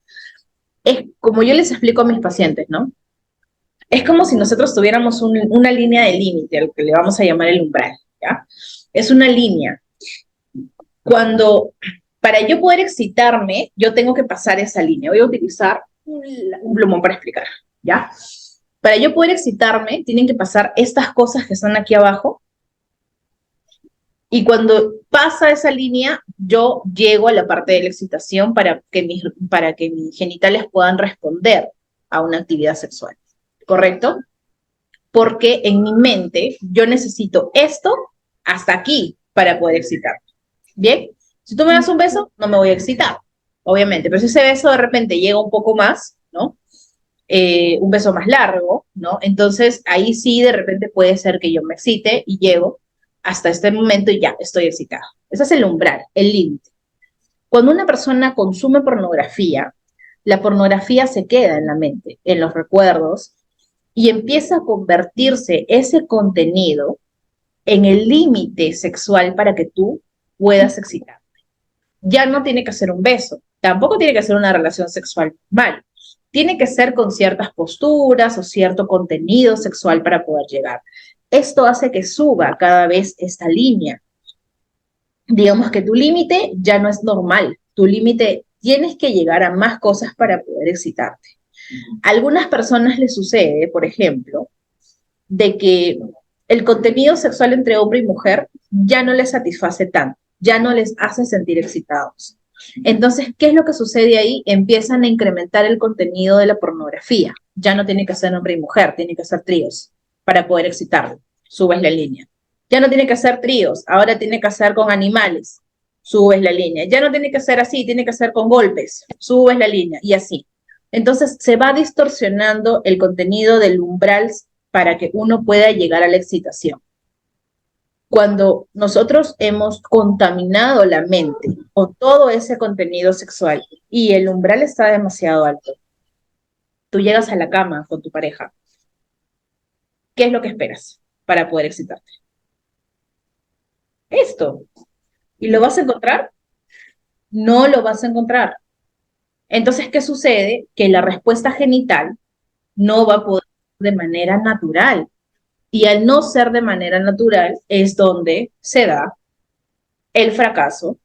es como yo les explico a mis pacientes, ¿no? Es como si nosotros tuviéramos una línea de límite, al que le vamos a llamar el umbral, ¿ya? Es una línea. Cuando, para yo poder excitarme, yo tengo que pasar esa línea. Voy a utilizar un plumón para explicar, ¿ya? Para yo poder excitarme, tienen que pasar estas cosas que están aquí abajo, y cuando pasa esa línea, yo llego a la parte de la excitación para que mis genitales puedan responder a una actividad sexual, ¿correcto? Porque en mi mente yo necesito esto hasta aquí para poder excitarme. Bien, si tú me das un beso, no me voy a excitar, obviamente, pero si ese beso de repente llega un poco más, ¿no? Un beso más largo, ¿no? Entonces ahí sí de repente puede ser que yo me excite y llego hasta este momento y ya estoy excitada. Ese es el umbral, el límite. Cuando una persona consume pornografía, la pornografía se queda en la mente, en los recuerdos, y empieza a convertirse ese contenido en el límite sexual para que tú puedas excitar. Ya no tiene que ser un beso, tampoco tiene que ser una relación sexual normal. Tiene que ser con ciertas posturas o cierto contenido sexual para poder llegar. Esto hace que suba cada vez esta línea. Digamos que tu límite ya no es normal. Tu límite tienes que llegar a más cosas para poder excitarte. A algunas personas les sucede, por ejemplo, de que el contenido sexual entre hombre y mujer ya no les satisface tanto, ya no les hace sentir excitados. Entonces, ¿qué es lo que sucede ahí? Empiezan a incrementar el contenido de la pornografía. Ya no tiene que ser hombre y mujer, tiene que ser tríos para poder excitarlo. Subes la línea. Ya no tiene que ser tríos, ahora tiene que ser con animales. Subes la línea. Ya no tiene que ser así, tiene que ser con golpes. Subes la línea y así. Entonces se va distorsionando el contenido del umbral para que uno pueda llegar a la excitación. Cuando nosotros hemos contaminado la mente con todo ese contenido sexual y el umbral está demasiado alto, tú llegas a la cama con tu pareja, ¿qué es lo que esperas para poder excitarte? Esto. ¿Y lo vas a encontrar? No lo vas a encontrar. Entonces, ¿qué sucede? Que la respuesta genital no va a poder de manera natural. Y al no ser de manera natural es donde se da el fracaso,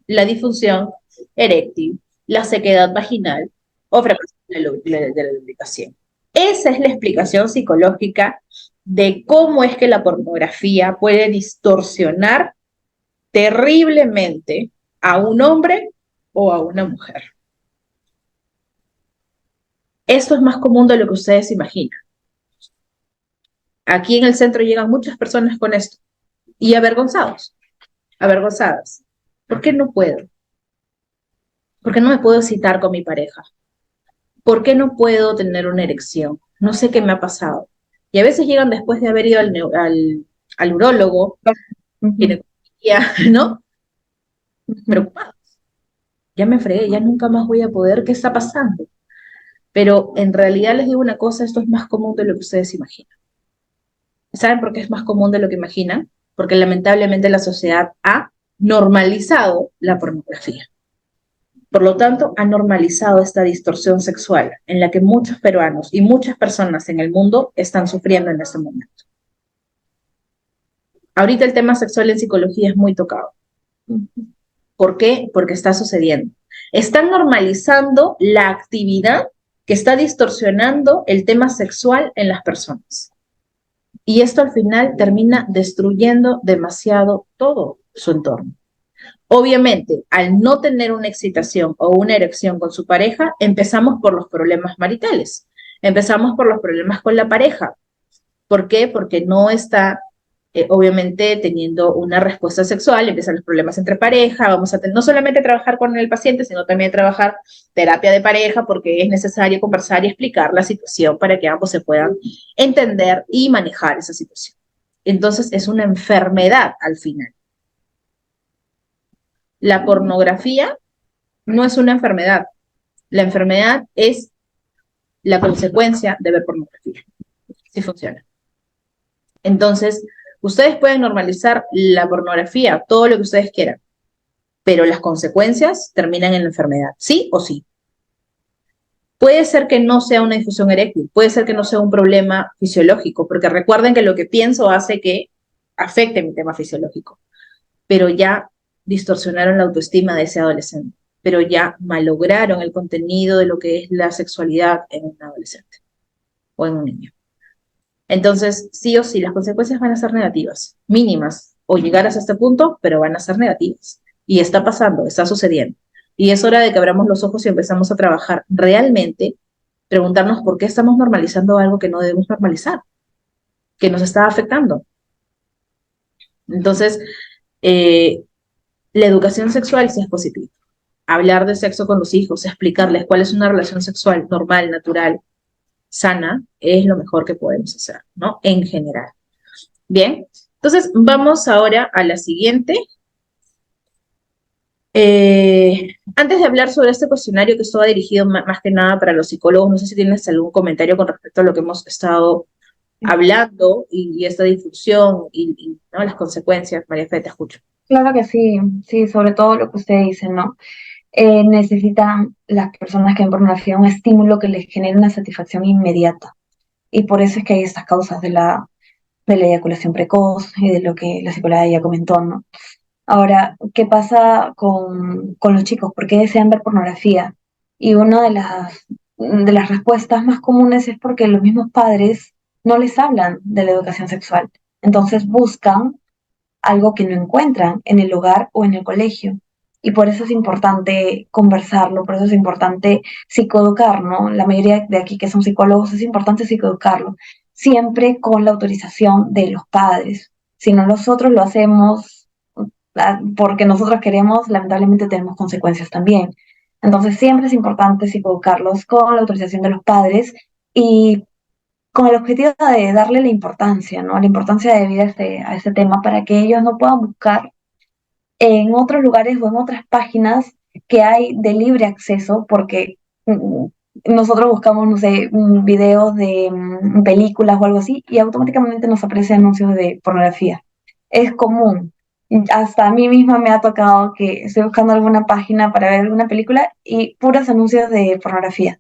la disfunción eréctil, la sequedad vaginal o fracaso de la lubricación. Esa es la explicación psicológica de cómo es que la pornografía puede distorsionar terriblemente a un hombre o a una mujer. Esto es más común de lo que ustedes imaginan. Aquí en el centro llegan muchas personas con esto y avergonzadas. ¿Por qué no puedo? ¿Por qué no me puedo excitar con mi pareja? ¿Por qué no puedo tener una erección? No sé qué me ha pasado. Y a veces llegan después de haber ido al urólogo, ujú, ginecología, ¿no? ujú. Preocupados. Ya me fregué, ya nunca más voy a poder, ¿qué está pasando? Pero en realidad les digo una cosa, esto es más común de lo que ustedes imaginan. ¿Saben por qué es más común de lo que imaginan? Porque lamentablemente la sociedad ha normalizado la pornografía. Por lo tanto, ha normalizado esta distorsión sexual en la que muchos peruanos y muchas personas en el mundo están sufriendo en este momento. Ahorita el tema sexual en psicología es muy tocado. ¿Por qué? Porque está sucediendo. Están normalizando la actividad que está distorsionando el tema sexual en las personas. Y esto al final termina destruyendo demasiado todo su entorno. Obviamente, al no tener una excitación o una erección con su pareja, empezamos por los problemas maritales, empezamos por los problemas con la pareja. ¿Por qué? Porque no está, obviamente, teniendo una respuesta sexual, empiezan los problemas entre pareja, vamos a no solamente trabajar con el paciente, sino también trabajar terapia de pareja, porque es necesario conversar y explicar la situación para que ambos se puedan entender y manejar esa situación. Entonces, es una enfermedad al final. La pornografía no es una enfermedad. La enfermedad es la consecuencia de ver pornografía. Sí funciona. Entonces, ustedes pueden normalizar la pornografía, todo lo que ustedes quieran, pero las consecuencias terminan en la enfermedad, sí o sí. Puede ser que no sea una difusión eréctil, puede ser que no sea un problema fisiológico, porque recuerden que lo que pienso hace que afecte mi tema fisiológico, pero ya distorsionaron la autoestima de ese adolescente, pero ya malograron el contenido de lo que es la sexualidad en un adolescente o en un niño. Entonces, sí o sí, las consecuencias van a ser negativas, mínimas, o llegar hasta este punto, pero van a ser negativas. Y está pasando, está sucediendo. Y es hora de que abramos los ojos y empezamos a trabajar realmente, preguntarnos por qué estamos normalizando algo que no debemos normalizar, que nos está afectando. Entonces, eh, la educación sexual sí es positiva. Hablar de sexo con los hijos, explicarles cuál es una relación sexual normal, natural, sana, es lo mejor que podemos hacer, ¿no? En general. Bien, entonces vamos ahora a la siguiente. Antes de hablar sobre este cuestionario que estaba dirigido más que nada para los psicólogos, no sé si tienes algún comentario con respecto a lo que hemos estado hablando y esta difusión y ¿no? las consecuencias. María Fe, te escucho. Claro que sí, sí, sobre todo lo que usted dice, ¿no? Necesitan las personas que ven pornografía un estímulo que les genere una satisfacción inmediata. Y por eso es que hay estas causas de la eyaculación precoz y de lo que la psicóloga ya comentó, ¿no? Ahora, ¿qué pasa con los chicos? ¿Por qué desean ver pornografía? Y una de las respuestas más comunes es porque los mismos padres no les hablan de la educación sexual. Entonces buscan algo que no encuentran en el hogar o en el colegio. Y por eso es importante conversarlo, por eso es importante psicoeducar, ¿no? La mayoría de aquí que son psicólogos es importante psicoeducarlo, siempre con la autorización de los padres. Si no nosotros lo hacemos porque nosotros queremos, lamentablemente tenemos consecuencias también. Entonces siempre es importante psicoeducarlos con la autorización de los padres y con el objetivo de darle la importancia, ¿no? La importancia de vida a este tema para que ellos no puedan buscar en otros lugares o en otras páginas que hay de libre acceso, porque nosotros buscamos, no sé, videos de películas o algo así, y automáticamente nos aparecen anuncios de pornografía. Es común. Hasta a mí misma me ha tocado que estoy buscando alguna página para ver alguna película y puros anuncios de pornografía.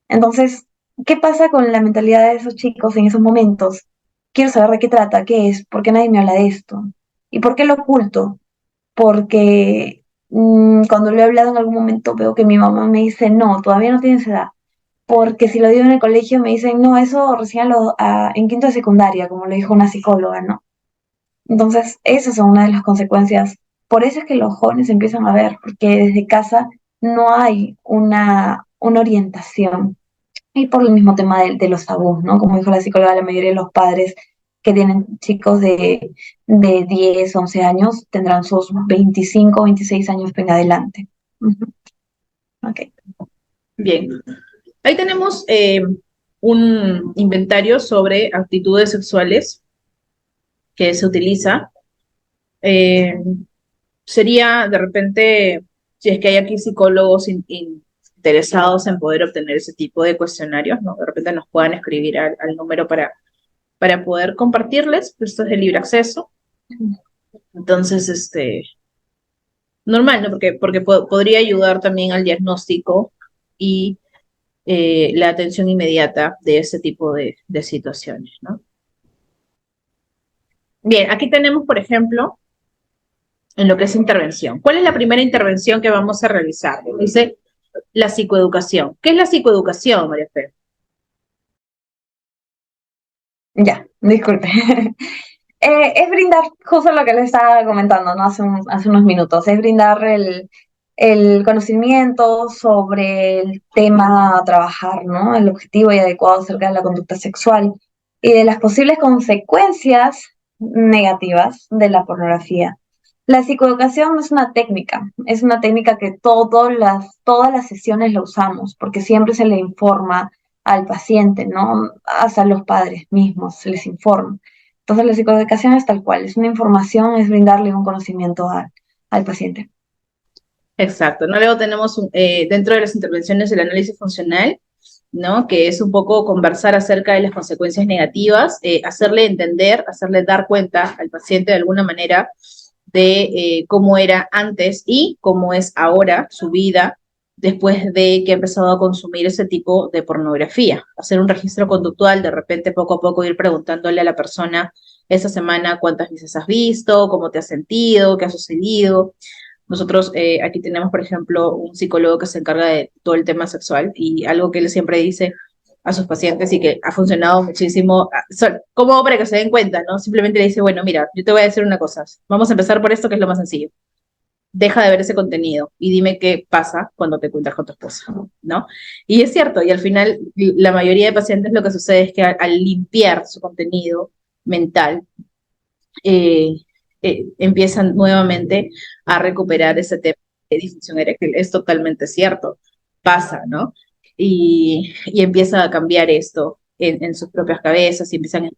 Entonces, ¿qué pasa con la mentalidad de esos chicos en esos momentos? Quiero saber de qué trata, qué es, por qué nadie me habla de esto y por qué lo oculto, porque cuando lo he hablado en algún momento veo que mi mamá me dice, no, todavía no tienes edad, porque si lo digo en el colegio me dicen, no, eso recién en quinto de secundaria, como lo dijo una psicóloga, ¿no? Entonces, esas son una de las consecuencias. Por eso es que los jóvenes empiezan a ver, porque desde casa no hay una orientación. Y por el mismo tema de los tabús, ¿no? Como dijo la psicóloga, la mayoría de los padres que tienen chicos de 10, 11 años tendrán sus 25, 26 años en adelante. Ujú. Ok. Bien, ahí tenemos un inventario sobre actitudes sexuales que se utiliza. Eh, Sería de repente, si es que hay aquí psicólogos interesados en poder obtener ese tipo de cuestionarios, ¿no? De repente nos puedan escribir al número para poder compartirles, esto es de libre acceso. Entonces, normal, ¿no? Porque podría ayudar también al diagnóstico y la atención inmediata de ese tipo de situaciones, ¿no? Bien, aquí tenemos, por ejemplo, en lo que es intervención. ¿Cuál es la primera intervención que vamos a realizar? Dice la psicoeducación. ¿Qué es la psicoeducación, María Fe? Ya, Disculpe. Es brindar justo lo que le estaba comentando, ¿no? Hace unos minutos, es brindar el conocimiento sobre el tema a trabajar, ¿no? El objetivo y adecuado acerca de la conducta sexual y de las posibles consecuencias negativas de la pornografía. La psicoeducación no es una técnica que todas las sesiones la usamos, porque siempre se le informa al paciente, ¿no? Hasta los padres mismos se les informa. Entonces la psicoeducación es tal cual, es una información, es brindarle un conocimiento al paciente. Exacto, ¿no? Luego tenemos dentro de las intervenciones el análisis funcional, ¿no? Que es un poco conversar acerca de las consecuencias negativas, hacerle entender, hacerle dar cuenta al paciente de alguna manera de cómo era antes y cómo es ahora su vida después de que ha empezado a consumir ese tipo de pornografía. Hacer un registro conductual, de repente poco a poco ir preguntándole a la persona esa semana cuántas veces has visto, cómo te has sentido, qué ha sucedido. Nosotros aquí tenemos, por ejemplo, un psicólogo que se encarga de todo el tema sexual y algo que él siempre dice a sus pacientes y que ha funcionado muchísimo, como para que se den cuenta, ¿no? Simplemente le dice, bueno, mira, yo te voy a decir una cosa, vamos a empezar por esto que es lo más sencillo. Deja de ver ese contenido y dime qué pasa cuando te encuentras con tu esposa, ¿no? Y es cierto, y al final la mayoría de pacientes lo que sucede es que al limpiar su contenido mental, eh, empiezan nuevamente a recuperar ese tema de disfunción eréctil. Es totalmente cierto, pasa, ¿no? Y empieza a cambiar esto en sus propias cabezas y empiezan...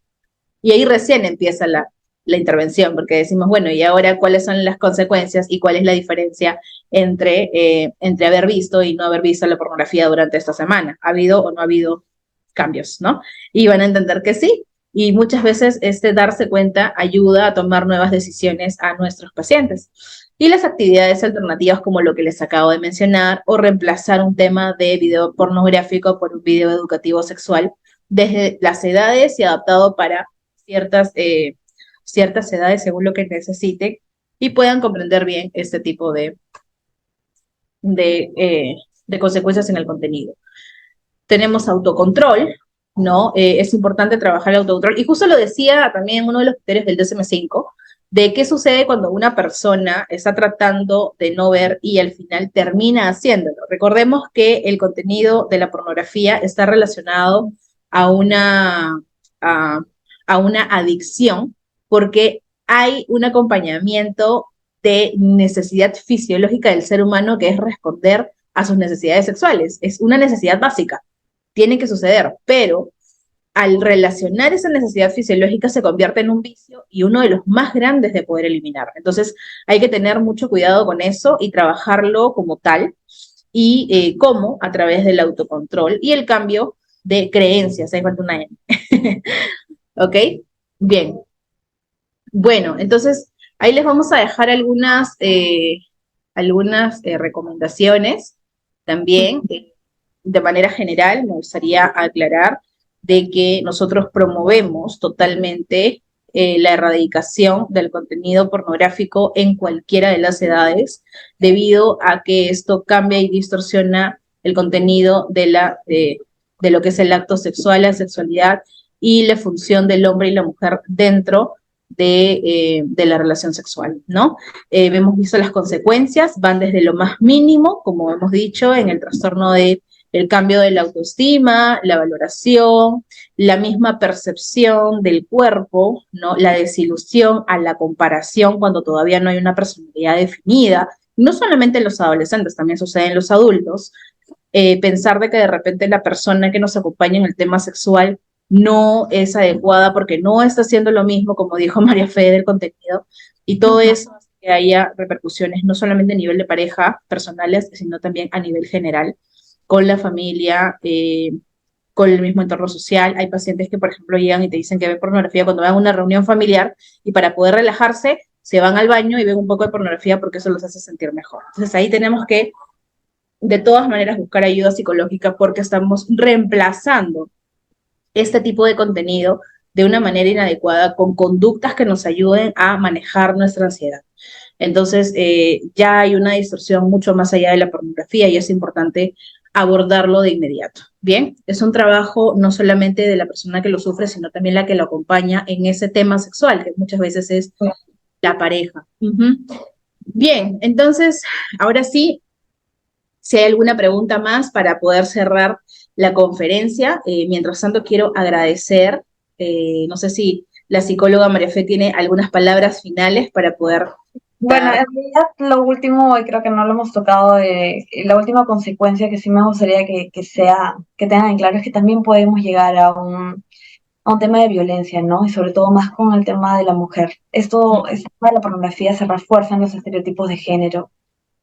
Y ahí recién empieza la intervención, porque decimos, bueno, ¿y ahora cuáles son las consecuencias y cuál es la diferencia entre haber visto y no haber visto la pornografía durante esta semana? ¿Ha habido o no ha habido cambios, no? Y van a entender que sí, y muchas veces este darse cuenta ayuda a tomar nuevas decisiones a nuestros pacientes. Y las actividades alternativas como lo que les acabo de mencionar o reemplazar un tema de video pornográfico por un video educativo sexual desde las edades y adaptado para ciertas edades según lo que necesite y puedan comprender bien este tipo de, eh, de consecuencias en el contenido. Tenemos autocontrol, ¿no? Es importante trabajar el autocontrol. Y justo lo decía también uno de los criterios del DSM-5, de qué sucede cuando una persona está tratando de no ver y al final termina haciéndolo. Recordemos que el contenido de la pornografía está relacionado a a, a una adicción porque hay un acompañamiento de necesidad fisiológica del ser humano que es responder a sus necesidades sexuales. Es una necesidad básica, tiene que suceder, pero al relacionar esa necesidad fisiológica se convierte en un vicio y uno de los más grandes de poder eliminar. Entonces hay que tener mucho cuidado con eso y trabajarlo como tal y cómo a través del autocontrol y el cambio de creencias. Ahí falta una N. ¿Ok? Bien. Bueno, entonces ahí les vamos a dejar algunas recomendaciones también. De manera general, me gustaría aclarar de que nosotros promovemos totalmente la erradicación del contenido pornográfico en cualquiera de las edades, debido a que esto cambia y distorsiona el contenido de lo que es el acto sexual, la sexualidad y la función del hombre y la mujer dentro de la relación sexual, ¿no? Hemos visto las consecuencias, van desde lo más mínimo, como hemos dicho, en el trastorno de el cambio de la autoestima, la valoración, la misma percepción del cuerpo, ¿no? La desilusión a la comparación cuando todavía no hay una personalidad definida, no solamente en los adolescentes, también sucede en los adultos, pensar de que de repente la persona que nos acompaña en el tema sexual no es adecuada porque no está haciendo lo mismo, como dijo María Fe del contenido, y todo eso hace que haya repercusiones no solamente a nivel de pareja, personales, sino también a nivel general, con la familia, con el mismo entorno social. Hay pacientes que, por ejemplo, llegan y te dicen que ven pornografía cuando van a una reunión familiar y para poder relajarse se van al baño y ven un poco de pornografía porque eso los hace sentir mejor. Entonces ahí tenemos que, de todas maneras, buscar ayuda psicológica porque estamos reemplazando este tipo de contenido de una manera inadecuada con conductas que nos ayuden a manejar nuestra ansiedad. Entonces, ya hay una distorsión mucho más allá de la pornografía y es importante abordarlo de inmediato. Bien, es un trabajo no solamente de la persona que lo sufre, sino también la que lo acompaña en ese tema sexual, que muchas veces es la pareja. Ujú. Bien, entonces, ahora sí, si hay alguna pregunta más para poder cerrar la conferencia. Mientras tanto, quiero agradecer, no sé si la psicóloga María Fe tiene algunas palabras finales para poder Bueno, dar. en realidad lo último, y creo que no lo hemos tocado, la última consecuencia que sí me gustaría que tengan en claro es que también podemos llegar a un tema de violencia, ¿no? Y sobre todo más con el tema de la mujer. Este tema de la pornografía se refuerzan los estereotipos de género,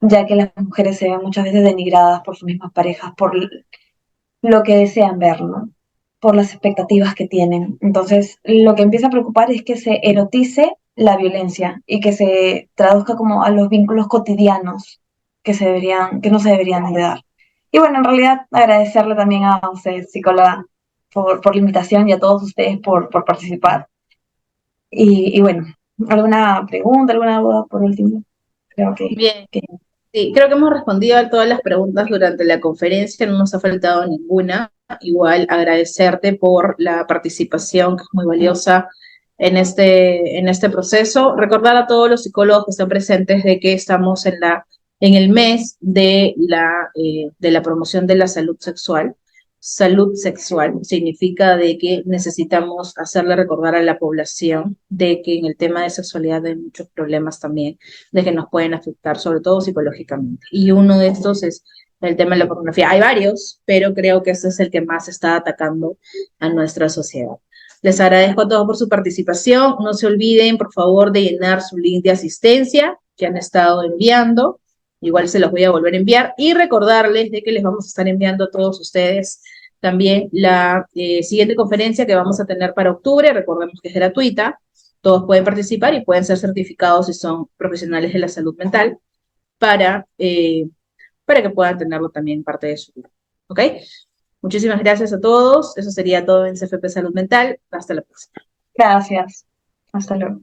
ya que las mujeres se ven muchas veces denigradas por sus mismas parejas, por lo que desean ver, ¿no? Por las expectativas que tienen. Entonces, lo que empieza a preocupar es que se erotice la violencia y que se traduzca como a los vínculos cotidianos que no se deberían de dar. Y bueno, en realidad agradecerle también a usted, psicóloga, por la invitación y a todos ustedes por participar. Y bueno, ¿alguna pregunta, alguna duda por último? Creo Bien, que sí, creo que hemos respondido a todas las preguntas durante la conferencia, no nos ha faltado ninguna. Igual agradecerte por la participación, que es muy valiosa en este proceso. Recordar a todos los psicólogos que están presentes de que estamos en el mes de la promoción de la salud sexual. Salud sexual significa de que necesitamos hacerle recordar a la población de que en el tema de sexualidad hay muchos problemas también de que nos pueden afectar, sobre todo psicológicamente. Y uno de estos es el tema de la pornografía. Hay varios, pero creo que este es el que más está atacando a nuestra sociedad. Les agradezco a todos por su participación. No se olviden, por favor, de llenar su link de asistencia que han estado enviando. Igual se los voy a volver a enviar y recordarles de que les vamos a estar enviando a todos ustedes también la siguiente conferencia que vamos a tener para octubre. Recordemos que es gratuita, todos pueden participar y pueden ser certificados si son profesionales de la salud mental para, eh, para que puedan tenerlo también parte de su vida. ¿Ok? Muchísimas gracias a todos. Eso sería todo en CFP Salud Mental. Hasta la próxima. gracias. Hasta luego.